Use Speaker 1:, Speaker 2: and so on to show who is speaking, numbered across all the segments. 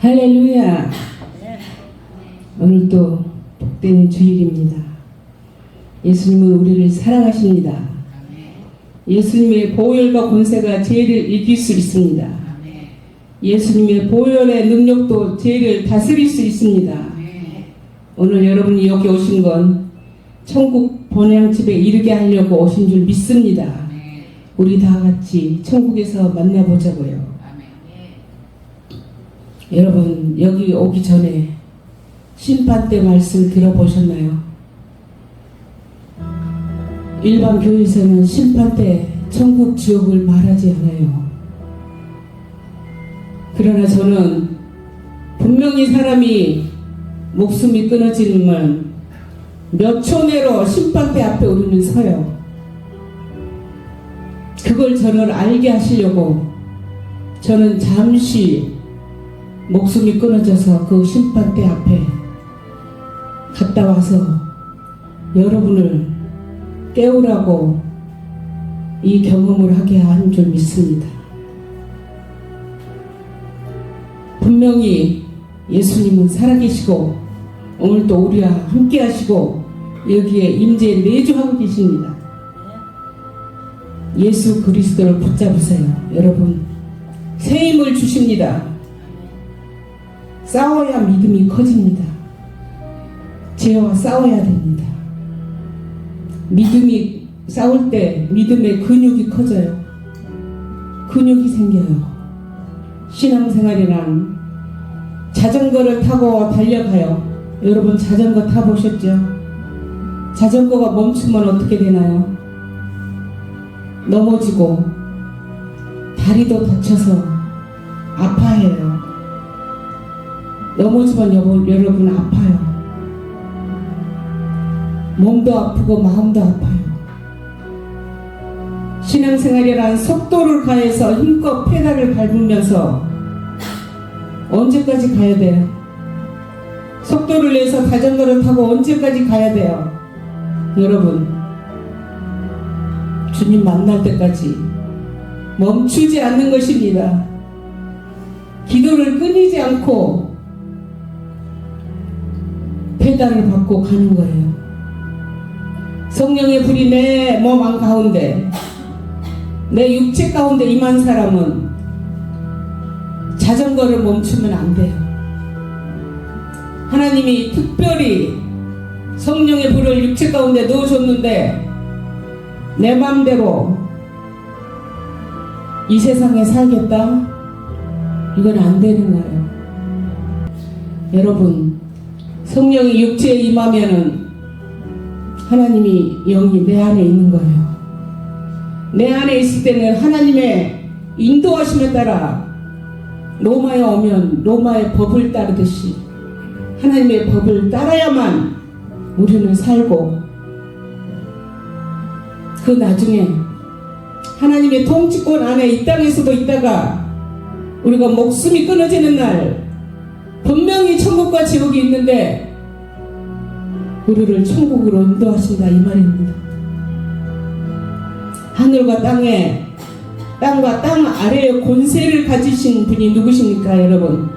Speaker 1: 할렐루야. 오늘도 복된 주일입니다. 예수님은 우리를 사랑하십니다. 예수님의 보혈과 권세가 죄를 이길 수 있습니다. 예수님의 보혈의 능력도 죄를 다스릴 수 있습니다. 오늘 여러분이 여기 오신 건 천국 본향집에 이르게 하려고 오신 줄 믿습니다. 우리 다 같이 천국에서 만나보자고요. 여러분, 여기 오기 전에 심판대 말씀 들어보셨나요? 일반 교회에서는 심판대 천국 지옥을 말하지 않아요. 그러나 저는 분명히 사람이 목숨이 끊어지면 몇 초 내로 심판대 앞에 우리는 서요. 그걸 저를 알게 하시려고 저는 잠시 목숨이 끊어져서 그 심판대 앞에 갔다 와서 여러분을 깨우라고 이 경험을 하게 한 줄 믿습니다. 분명히 예수님은 살아계시고 오늘도 우리와 함께 하시고 여기에 임재 내주하고 계십니다. 예수 그리스도를 붙잡으세요. 여러분, 새 힘을 주십니다. 싸워야 믿음이 커집니다. 죄와 싸워야 됩니다. 믿음이 싸울 때 믿음의 근육이 커져요. 근육이 생겨요. 신앙생활이란 자전거를 타고 달려가요. 여러분 자전거 타보셨죠? 자전거가 멈추면 어떻게 되나요? 넘어지고 다리도 다쳐서 아파해요. 넘어지면 여러분 아파요. 몸도 아프고 마음도 아파요. 신앙생활이란 속도를 가해서 힘껏 페달을 밟으면서 언제까지 가야 돼요? 속도를 내서 자전거를 타고 언제까지 가야 돼요? 여러분, 주님 만날 때까지 멈추지 않는 것입니다. 기도를 끊이지 않고 페달을 밟고 가는 거예요. 성령의 불이 내 몸 한가운데, 내 육체 가운데 임한 사람은 자전거를 멈추면 안 돼요. 하나님이 특별히 성령의 불을 육체 가운데 넣으셨는데 내 맘대로 이 세상에 살겠다? 이건 안 되는 거예요. 여러분, 성령이 육체에 임하면은 하나님이 영이 내 안에 있는 거예요. 내 안에 있을 때는 하나님의 인도하심에 따라 로마에 오면 로마의 법을 따르듯이 하나님의 법을 따라야만 우리는 살고, 그 나중에 하나님의 통치권 안에 이 땅에서도 있다가 우리가 목숨이 끊어지는 날 분명히 천국과 지옥이 있는데 우리를 천국으로 인도하신다, 이 말입니다. 하늘과 땅과 땅 아래의 권세를 가지신 분이 누구십니까, 여러분?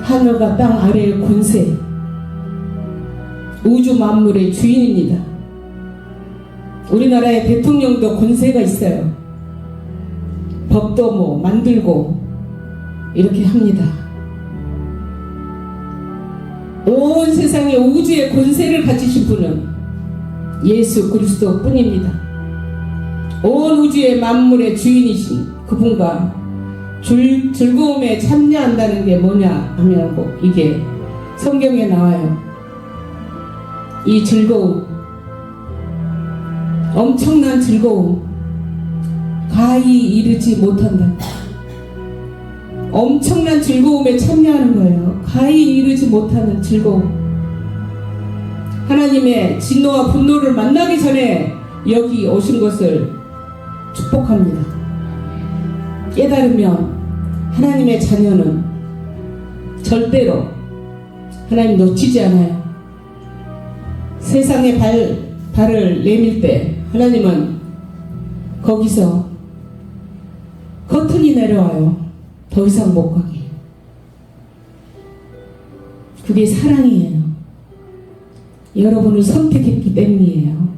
Speaker 1: 하늘과 땅 아래의 권세, 우주 만물의 주인입니다. 우리나라의 대통령도 권세가 있어요. 법도 만들고 이렇게 합니다. 온 세상의 우주의 권세를 가지신 분은 예수 그리스도 뿐입니다. 온 우주의 만물의 주인이신 그분과 즐거움에 참여한다는 게 뭐냐 하면 이게 성경에 나와요. 이 즐거움, 엄청난 즐거움, 가히 이르지 못한다. 엄청난 즐거움에 참여하는 거예요. 가히 이르지 못하는 즐거움. 하나님의 진노와 분노를 만나기 전에 여기 오신 것을 축복합니다. 깨달으면 하나님의 자녀는 절대로 하나님 놓치지 않아요. 세상에 발을 내밀 때 하나님은 거기서 커튼이 내려와요. 더 이상 못 가게. 그게 사랑이에요. 여러분을 선택했기 때문이에요.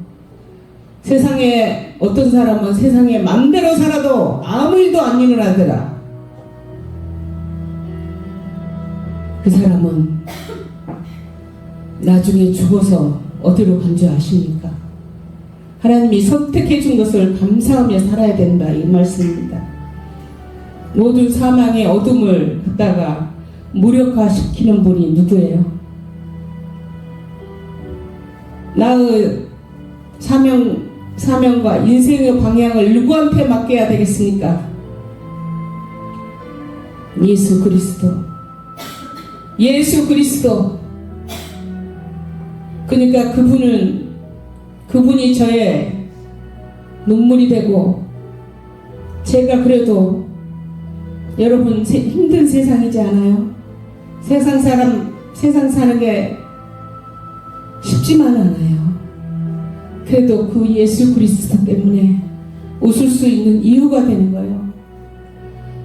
Speaker 1: 세상에 어떤 사람은 세상에 맘대로 살아도 아무 일도 안 일어나더라. 그 사람은 나중에 죽어서 어디로 간 줄 아십니까? 하나님이 선택해 준 것을 감사하며 살아야 된다, 이 말씀입니다. 모든 사망의 어둠을 갖다가 무력화시키는 분이 누구예요? 나의 사명과 인생의 방향을 누구한테 맡겨야 되겠습니까? 예수 그리스도. 예수 그리스도. 그러니까 그분이 저의 눈물이 되고, 제가 그래도 여러분 힘든 세상이지 않아요? 세상 사는 게 쉽지만 않아요. 그래도 그 예수 그리스도 때문에 웃을 수 있는 이유가 되는 거예요.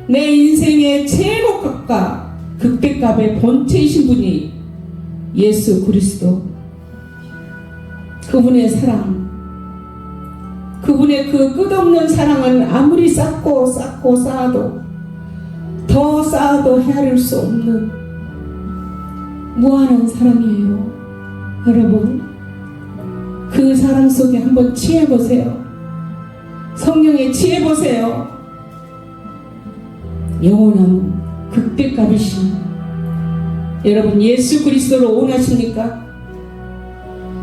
Speaker 1: 내 인생의 최고 값과 극대값의 본체이신 분이 예수 그리스도. 그분의 사랑, 그분의 그 끝없는 사랑은 아무리 쌓고 쌓아도 더 쌓아도 헤아릴 수 없는 무한한 사랑이에요. 여러분, 그 사랑 속에 한번 취해보세요. 성령에 취해보세요. 영원한 극대값이신 여러분, 예수 그리스도를 원하십니까?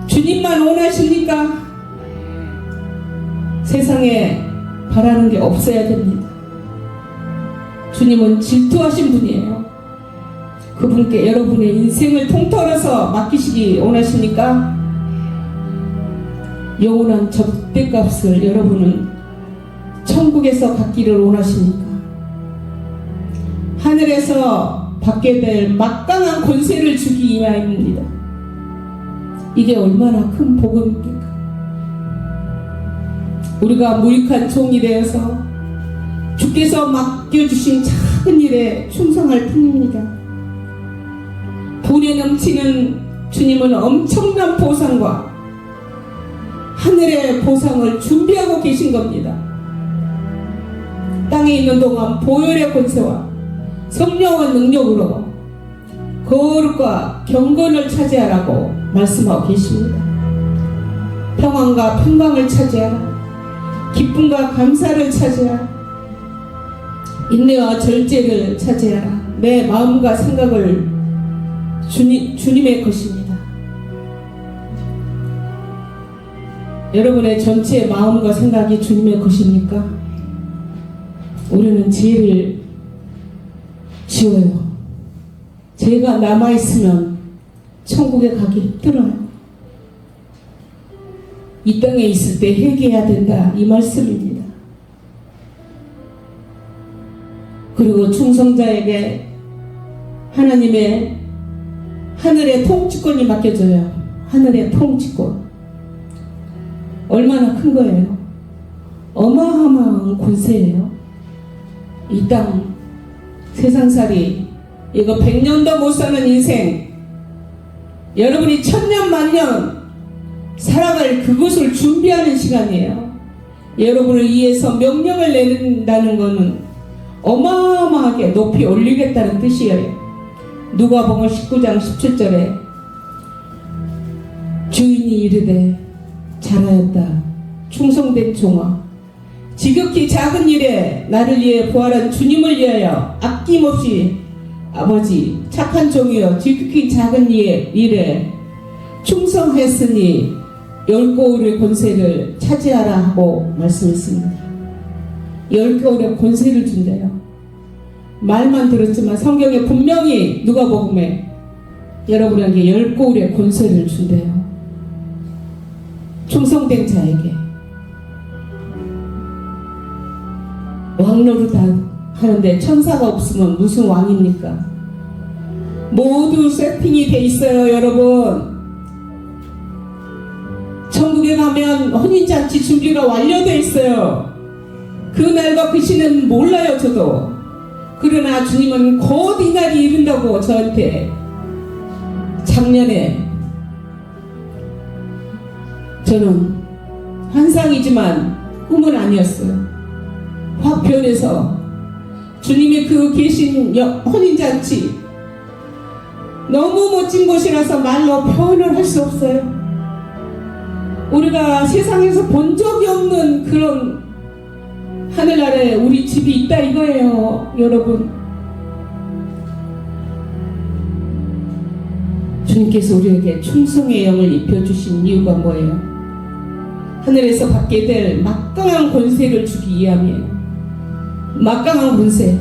Speaker 1: 주님만 원하십니까? 세상에 바라는 게 없어야 됩니다. 주님은 질투하신 분이에요. 그분께 여러분의 인생을 통틀어서 맡기시기 원하십니까? 영원한 적대값을 여러분은 천국에서 갖기를 원하십니까? 하늘에서 받게 될 막강한 권세를 주기 위함입니다. 이게 얼마나 큰 복음입니까? 우리가 무익한 종이 되어서 주께서 맡겨주신 작은 일에 충성할 뿐입니다. 분에 넘치는 주님은 엄청난 보상과 하늘의 보상을 준비하고 계신 겁니다. 땅에 있는 동안 보혈의 권세와 성령의 능력으로 거룩과 경건을 차지하라고 말씀하고 계십니다. 평안과 평강을 차지하라. 기쁨과 감사를 차지하라. 인내와 절제를 차지하라. 내 마음과 생각을 주님의 것입니다. 여러분의 전체 마음과 생각이 주님의 것입니까? 우리는 죄를 지어요. 죄가 남아있으면 천국에 가기 힘들어요. 이 땅에 있을 때 회개해야 된다, 이 말씀입니다. 그리고 충성자에게 하나님의 하늘의 통치권이 맡겨져요. 하늘의 통치권. 얼마나 큰 거예요? 어마어마한 권세예요. 이 땅 세상살이, 이거 100년도 못 사는 인생, 여러분이 1000년 만년 살아갈 그것을 준비하는 시간이에요. 여러분을 위해서 명령을 내린다는 것은 어마어마하게 높이 올리겠다는 뜻이에요. 누가복음 19장 17절에 주인이 이르되 잘하였다 충성된 종아, 지극히 작은 일에 나를 위해 부활한 주님을 위하여 아낌없이 아버지 착한 종이여 지극히 작은 일에 충성했으니 열고울의 권세를 차지하라 하고 말씀했습니다. 열고울의 권세를 준대요. 말만 들었지만 성경에 분명히 누가복음에 여러분에게 열고울의 권세를 준대요. 충성된 자에게. 왕노릇 하는데 천사가 없으면 무슨 왕입니까? 모두 세팅이 돼 있어요, 여러분. 천국에 가면 혼인잔치 준비가 완료돼 있어요. 그 날과 그 시는 몰라요, 저도. 그러나 주님은 곧 이 날이 이른다고 저한테 작년에, 저는 환상이지만 꿈은 아니었어요. 확 변해서 주님의 그 계신 혼인잔치, 너무 멋진 곳이라서 말로 표현을 할 수 없어요. 우리가 세상에서 본 적이 없는 그런 하늘 아래 우리 집이 있다 이거예요, 여러분. 주님께서 우리에게 충성의 영을 입혀주신 이유가 뭐예요? 하늘에서 받게 될 막강한 권세를 주기 위함이에요. 막강한 권세.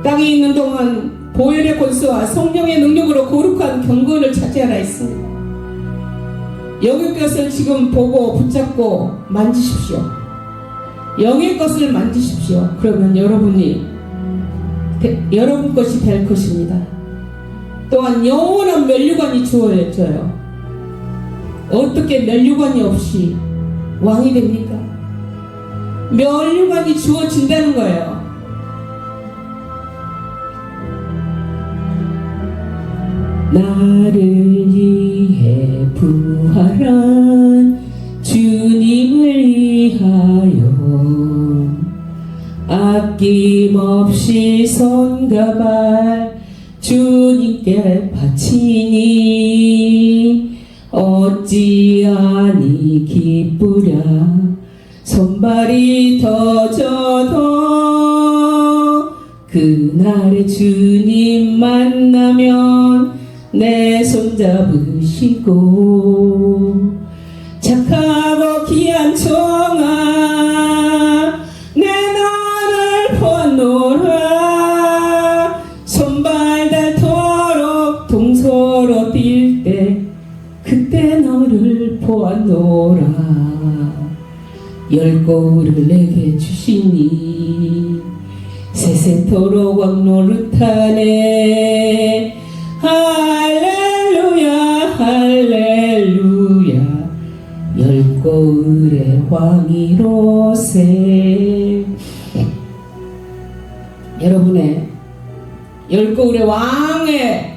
Speaker 1: 땅에 있는 동안 보혈의 권세와 성령의 능력으로 거룩한 경건을 차지하라 했습니다. 영의 것을 지금 보고 붙잡고 만지십시오. 영의 것을 만지십시오. 그러면 여러분 것이 될 것입니다. 또한 영원한 면류관이 주어져요. 어떻게 면류관이 없이 왕이 됩니까? 면류관이 주어진다는 거예요. 나를 위해 부활한 주님을 위하여 아낌없이 손과 발 주님께 바치니 어찌하니 기쁘랴 손발이 터져도 그날의 주님 만나면 내 손 잡으시고 착하고 귀한 종아 내 너를 보노라 손발 닳도록 동서로 뛸 때 그때 너를 보았노라 열 거울을 내게 주시니 세세토록 왕노릇하네 할렐루야 할렐루야 열 거울의 왕이로세. 여러분의 열 거울의 왕의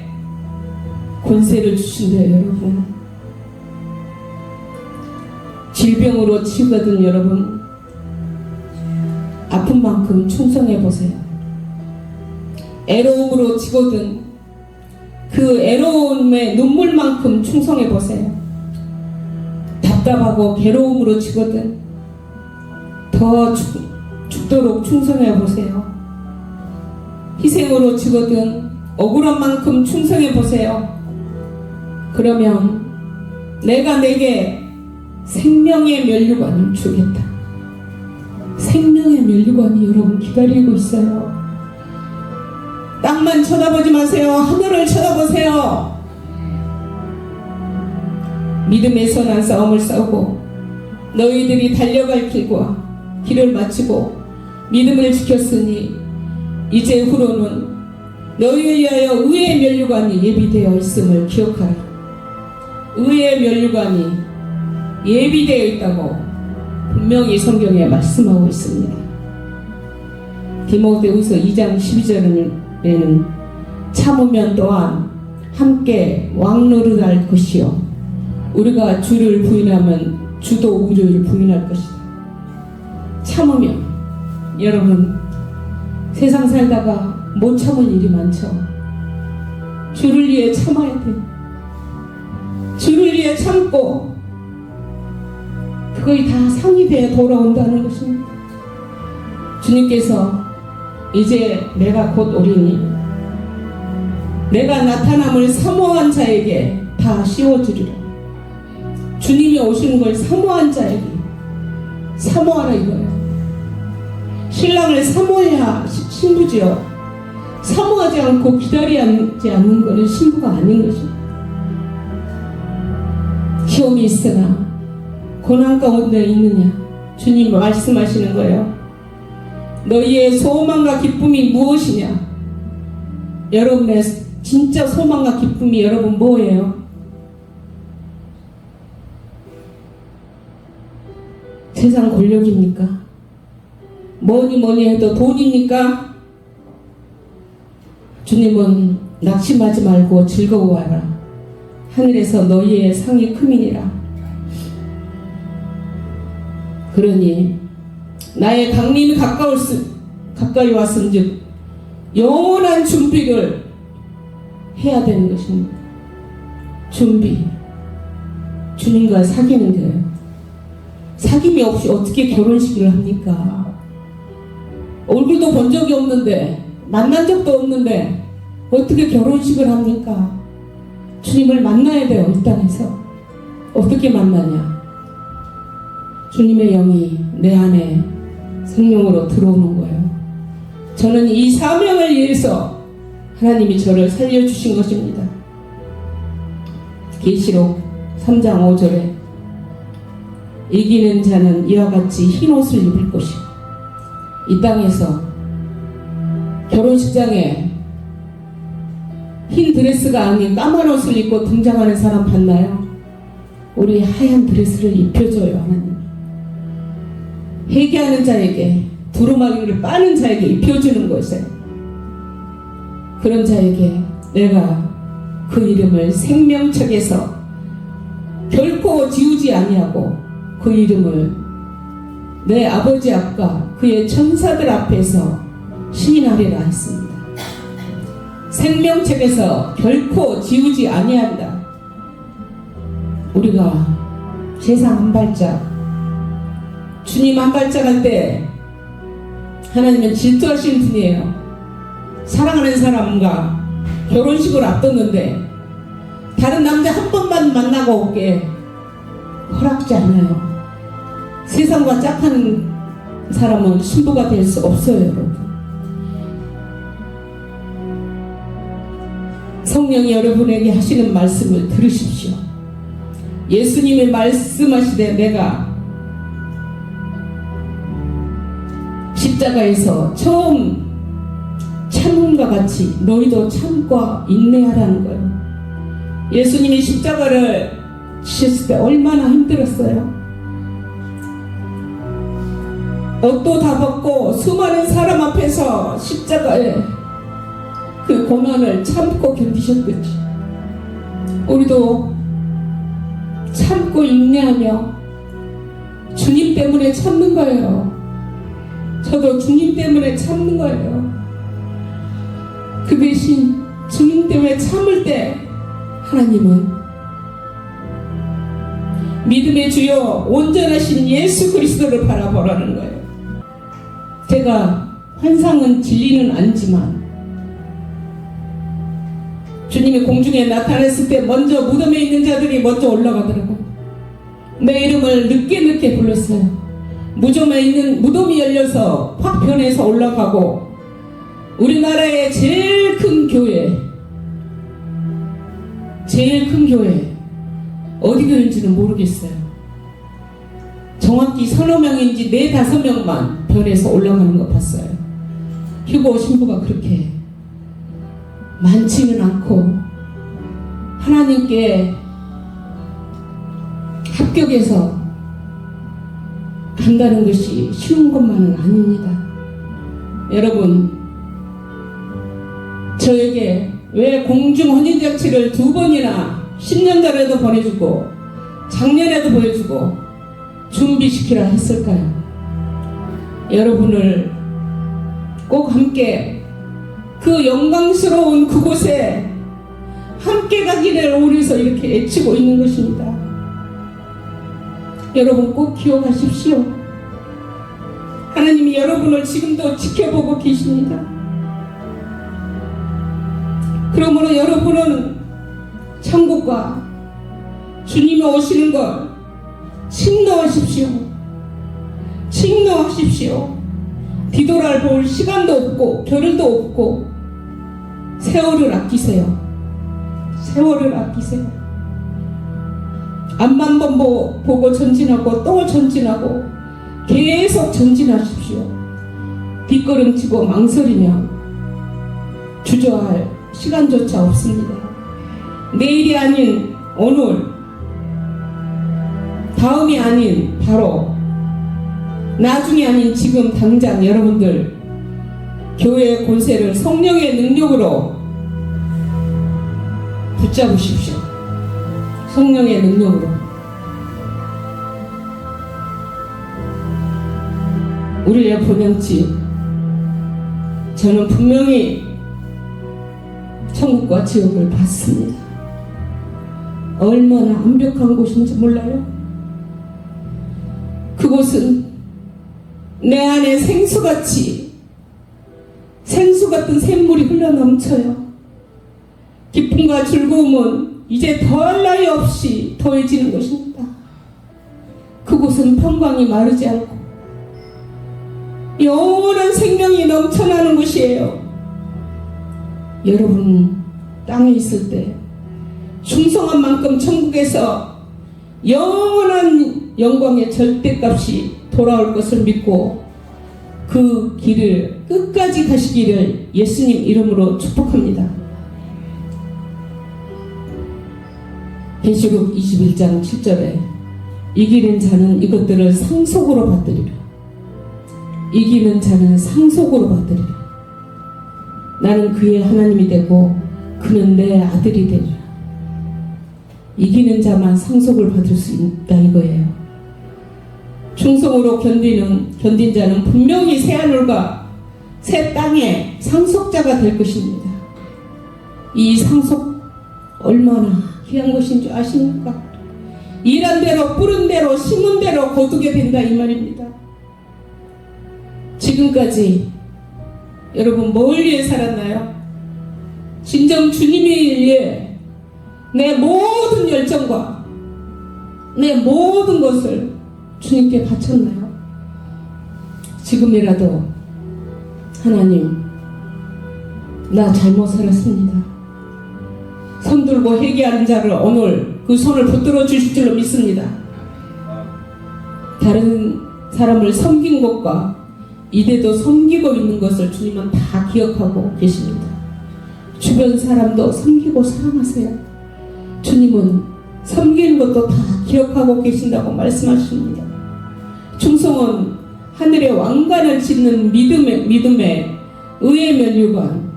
Speaker 1: 권세를 주신대요. 여러분 질병으로 치유받은 여러분 아픈 만큼 충성해 보세요. 애로움으로 치거든 그 애로움의 눈물만큼 충성해 보세요. 답답하고 괴로움으로 치거든 더 죽도록 충성해 보세요. 희생으로 치거든 억울한 만큼 충성해 보세요. 그러면 내가 내게 생명의 면류관을 주겠다. 생명의 면류관이 여러분 기다리고 있어요. 땅만 쳐다보지 마세요. 하늘을 쳐다보세요. 믿음의 선한 싸움을 싸우고 너희들이 달려갈 길을 마치고 믿음을 지켰으니 이제 후로는 너희에 위하여 의의 면류관이 예비되어 있음을 기억하라. 의의 면류관이 예비되어 있다고 분명히 성경에 말씀하고 있습니다. 디모데후서 2장 12절에는 참으면 또한 함께 왕노릇할 것이요 우리가 주를 부인하면 주도 우리를 부인할 것이다. 참으면 여러분 세상 살다가 못 참을 일이 많죠. 주를 위해 참아야 돼. 주를 위해 참고 그거이 다 상이 되어 돌아온다는 것입니다. 주님께서 이제 내가 곧 오리니 내가 나타남을 사모한 자에게 다 씌워주리라. 주님이 오시는 걸 사모한 자에게 사모하라 이거예요. 신랑을 사모해야 신부지요. 사모하지 않고 기다리지 않는 것은 신부가 아닌 것입니다. 시험이 있으나 고난 가운데 있느냐? 주님 말씀하시는 거예요. 너희의 소망과 기쁨이 무엇이냐? 여러분의 진짜 소망과 기쁨이 여러분 뭐예요? 세상 권력입니까? 뭐니 해도 돈입니까? 주님은 낙심하지 말고 즐거워하라. 하늘에서 너희의 상이 크미니라. 그러니 나의 강림이 가까이 왔은즉 영원한 준비를 해야 되는 것입니다. 준비. 주님과 사귀는 거예요. 사귐이 없이 어떻게 결혼식을 합니까? 얼굴도 본 적이 없는데, 만난 적도 없는데 어떻게 결혼식을 합니까? 주님을 만나야 돼요. 이 땅에서. 어떻게 만나냐? 주님의 영이 내 안에 성령으로 들어오는 거예요. 저는 이 사명을 위해서 하나님이 저를 살려주신 것입니다. 계시록 3장 5절에 이기는 자는 이와 같이 흰 옷을 입을 것이고, 이 땅에서 결혼식장에 흰 드레스가 아닌 까만 옷을 입고 등장하는 사람 봤나요? 우리 하얀 드레스를 입혀줘요. 하나님. 회개하는 자에게, 두루마기를 빠는 자에게 입혀주는 것이에요. 그런 자에게 내가 그 이름을 생명책에서 결코 지우지 아니하고 그 이름을 내 아버지 앞과 그의 천사들 앞에서 시인하리라 했습니다. 생명책에서 결코 지우지 아니한다. 우리가 세상 한 발짝, 주님 한 발짝 할 때 하나님은 질투하시는 분이에요. 사랑하는 사람과 결혼식을 앞뒀는데 다른 남자 한 번만 만나고 올게 허락지 않아요. 세상과 짝하는 사람은 신부가 될 수 없어요, 여러분. 성령이 여러분에게 하시는 말씀을 들으십시오. 예수님이 말씀하시되 내가 십자가에서 처음 참음과 같이 너희도 참고 인내하라는 거예요. 예수님이 십자가를 지셨을 때 얼마나 힘들었어요. 옷도 다 벗고 수많은 사람 앞에서 십자가에 그 고난을 참고 견디셨듯이 우리도 참고 인내하며 주님 때문에 참는 거예요. 저도 주님 때문에 참는 거예요. 그 대신 주님 때문에 참을 때 하나님은 믿음의 주요 온전하신 예수 그리스도를 바라보라는 거예요. 제가 환상은 진리는 아니지만 주님이 공중에 나타났을 때 먼저 무덤에 있는 자들이 먼저 올라가더라고요. 내 이름을 늦게 불렀어요. 무덤이 열려서 확 변해서 올라가고 우리나라의 제일 큰 교회 어디 교회인지는 모르겠어요. 정확히 서너 명인지 4-5명만 변해서 올라가는 거 봤어요. 휴고 신부가 그렇게 많지는 않고 하나님께 합격해서 간다는 것이 쉬운 것만은 아닙니다. 여러분, 저에게 왜 공중 혼인잔치를 2번이나 10년 전에도 보내주고 작년에도 보여주고 준비시키라 했을까요? 여러분을 꼭 함께 그 영광스러운 그곳에 함께 가기를 우리서 이렇게 애치고 있는 것입니다. 여러분 꼭 기억하십시오. 하나님이 여러분을 지금도 지켜보고 계십니다. 그러므로 여러분은 천국과 주님이 오시는 걸 침노하십시오. 뒤돌아볼 시간도 없고 겨를도 없고 세월을 아끼세요. 앞만 보고 전진하고 또 전진하고 계속 전진하십시오. 뒷걸음치고 망설이면 주저할 시간조차 없습니다. 내일이 아닌 오늘, 다음이 아닌 바로, 나중이 아닌 지금 당장 여러분들 교회의 권세를 성령의 능력으로 붙잡으십시오. 성령의 능력으로. 우리의 본향집, 저는 분명히 천국과 지옥을 봤습니다. 얼마나 완벽한 곳인지 몰라요? 그곳은 내 안에 생수 같은 샘물이 흘러넘쳐요. 기쁨과 즐거움은 이제 더할 나위 없이 더해지는 것입니다. 그곳은 평강이 마르지 않고 영원한 생명이 넘쳐나는 곳이에요. 여러분, 땅에 있을 때 충성한 만큼 천국에서 영원한 영광의 절대값이 돌아올 것을 믿고 그 길을 끝까지 가시기를 예수님 이름으로 축복합니다. 계시록 21장 7절에 이기는 자는 이것들을 상속으로 받으리라. 이기는 자는 상속으로 받으리라. 나는 그의 하나님이 되고 그는 내 아들이 되리라. 이기는 자만 상속을 받을 수 있다 이거예요. 충성으로 견딘 자는 분명히 새하늘과 새 땅의 상속자가 될 것입니다. 이 상속 얼마나 귀한 것인 줄 아십니까? 일한 대로 뿌른 대로 심은 대로 거두게 된다 이 말입니다. 지금까지 여러분 뭘 위해 살았나요? 진정 주님을 위해 내 모든 열정과 내 모든 것을 주님께 바쳤나요? 지금이라도 하나님, 나 잘못 살았습니다. 손 들고 회개하는 자를 오늘 그 손을 붙들어 주실 줄로 믿습니다. 다른 사람을 섬긴 것과 이대도 섬기고 있는 것을 주님은 다 기억하고 계십니다. 주변 사람도 섬기고 사랑하세요. 주님은 섬기는 것도 다 기억하고 계신다고 말씀하십니다. 충성은 하늘의 왕관을 짓는 믿음의 의의 면류관,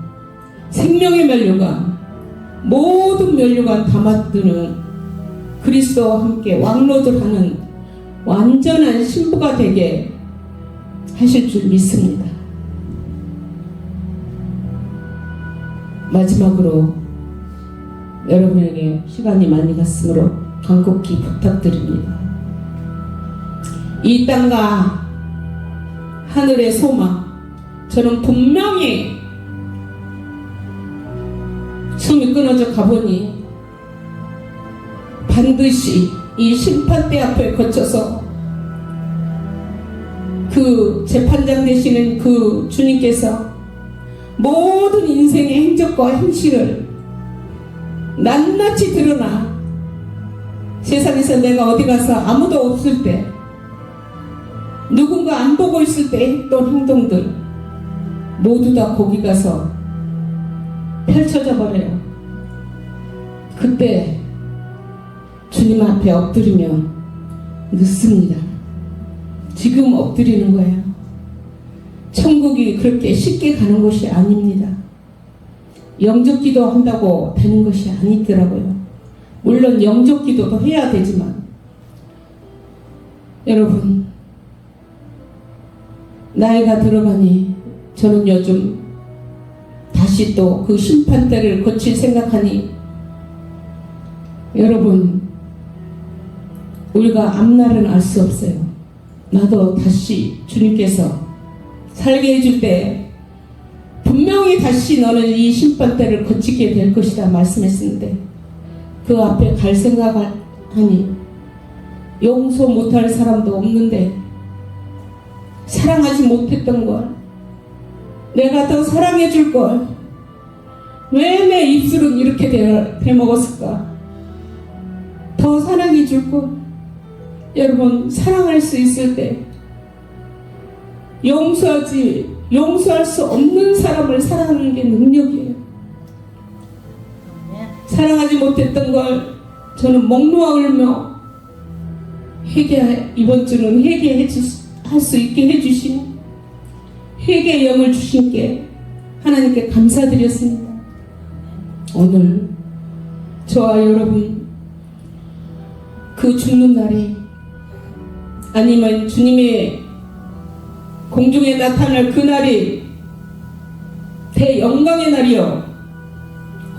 Speaker 1: 생명의 면류관, 모든 면류관 담아두는 그리스도와 함께 왕노들하는 완전한 신부가 되게 하실 줄 믿습니다. 마지막으로 여러분에게 시간이 많이 갔으므로 간곡히 부탁드립니다. 이 땅과 하늘의 소망, 저는 분명히 숨이 끊어져 가보니 반드시 이 심판대 앞에 거쳐서 그 재판장 되시는 그 주님께서 모든 인생의 행적과 행실을 낱낱이 드러나 세상에서 내가 어디 가서 아무도 없을 때 누군가 안 보고 있을 때 했던 행동들 모두 다 거기 가서 펼쳐져 버려요. 그때 주님 앞에 엎드리면 늦습니다. 지금 엎드리는 거예요. 천국이 그렇게 쉽게 가는 것이 아닙니다. 영적 기도 한다고 되는 것이 아니더라고요. 물론 영적 기도도 해야 되지만 여러분, 나이가 들어가니 저는 요즘 다시 또 그 심판대를 거칠 생각하니 여러분, 우리가 앞날은 알 수 없어요. 나도 다시 주님께서 살게 해줄 때 분명히 다시 너는 이 심판대를 거치게 될 것이다 말씀했는데 그 앞에 갈 생각을 하니 용서 못할 사람도 없는데 사랑하지 못했던 걸 내가 더 사랑해 줄 걸 왜 내 입술은 이렇게 되먹었을까? 더 사랑해 줄 걸. 여러분, 사랑할 수 있을 때 용서할 수 없는 사람을 사랑하는 게 능력이에요. 사랑하지 못했던 걸 저는 목 놓아 울며 이번 주는 회개할 수 있게 해주신 회개의 영을 주신 게 하나님께 감사드렸습니다. 오늘 저와 여러분 그 죽는 날이 아니면 주님의 공중에 나타날 그 날이 대영광의 날이요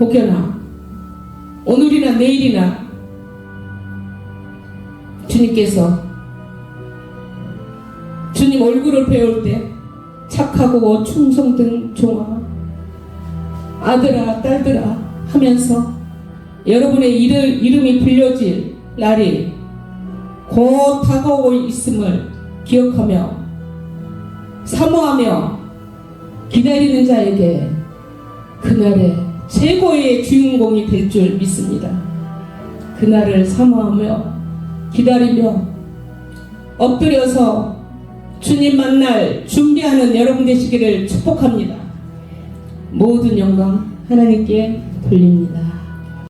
Speaker 1: 혹여나 오늘이나 내일이나 주님께서 주님 얼굴을 배울 때 착하고 충성된 종아 아들아 딸들아 하면서 여러분의 이름이 불려질 날이 곧 다가오고 있음을 기억하며 사모하며 기다리는 자에게 그날의 최고의 주인공이 될 줄 믿습니다. 그날을 사모하며 기다리며 엎드려서 주님 만날 준비하는 여러분 되시기를 축복합니다. 모든 영광 하나님께 돌립니다.